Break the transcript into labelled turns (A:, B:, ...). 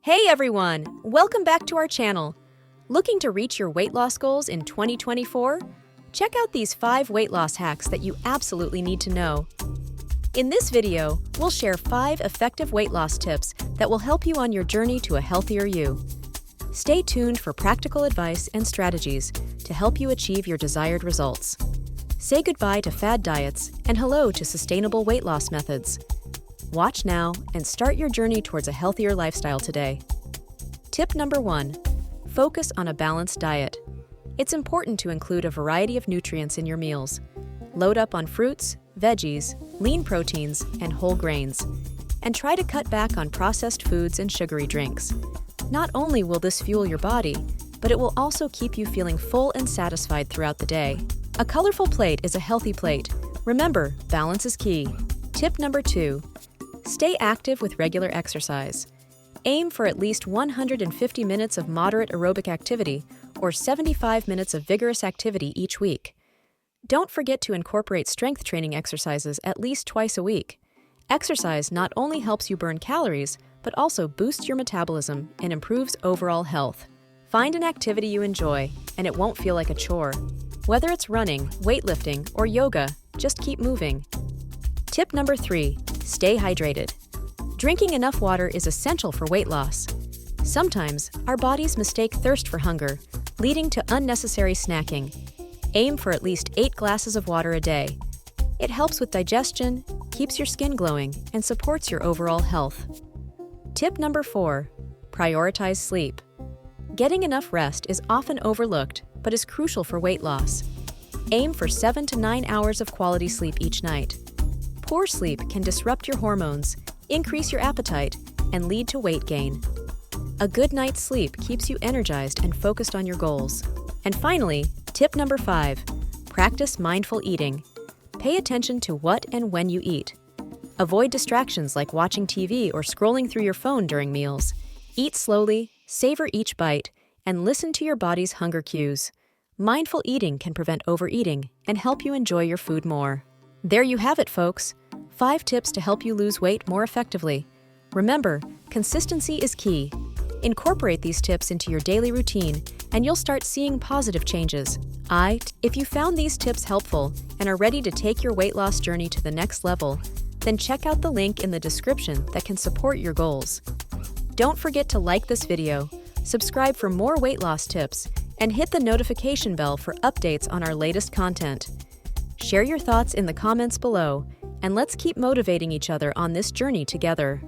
A: Hey everyone! Welcome back to our channel. Looking to reach your weight loss goals in 2024? Check out these 5 weight loss hacks that you absolutely need to know. In this video, we'll share 5 effective weight loss tips that will help you on your journey to a healthier you. Stay tuned for practical advice and strategies to help you achieve your desired results. Say goodbye to fad diets and hello to sustainable weight loss methods. Watch now and start your journey towards a healthier lifestyle today. Tip number 1. Focus on a balanced diet. It's important to include a variety of nutrients in your meals. Load up on fruits, veggies, lean proteins, and whole grains. And try to cut back on processed foods and sugary drinks. Not only will this fuel your body, but it will also keep you feeling full and satisfied throughout the day. A colorful plate is a healthy plate. Remember, balance is key. Tip number 2. Stay active with regular exercise. Aim for at least 150 minutes of moderate aerobic activity or 75 minutes of vigorous activity each week. Don't forget to incorporate strength training exercises at least twice a week. Exercise not only helps you burn calories, but also boosts your metabolism and improves overall health. Find an activity you enjoy, and it won't feel like a chore. Whether it's running, weightlifting, or yoga, just keep moving. Tip number 3. Stay hydrated. Drinking enough water is essential for weight loss. Sometimes, our bodies mistake thirst for hunger, leading to unnecessary snacking. Aim for at least 8 glasses of water a day. It helps with digestion, keeps your skin glowing, and supports your overall health. Tip number 4. Prioritize sleep. Getting enough rest is often overlooked, but is crucial for weight loss. Aim for 7 to 9 hours of quality sleep each night. Poor sleep can disrupt your hormones, increase your appetite, and lead to weight gain. A good night's sleep keeps you energized and focused on your goals. And finally, tip number 5. Practice mindful eating. Pay attention to what and when you eat. Avoid distractions like watching TV or scrolling through your phone during meals. Eat slowly, savor each bite, and listen to your body's hunger cues. Mindful eating can prevent overeating and help you enjoy your food more. There you have it, folks. 5 tips to help you lose weight more effectively. Remember, consistency is key. Incorporate these tips into your daily routine, and you'll start seeing positive changes. If you found these tips helpful and are ready to take your weight loss journey to the next level, then check out the link in the description that can support your goals. Don't forget to like this video, subscribe for more weight loss tips, and hit the notification bell for updates on our latest content. Share your thoughts in the comments below, and let's keep motivating each other on this journey together.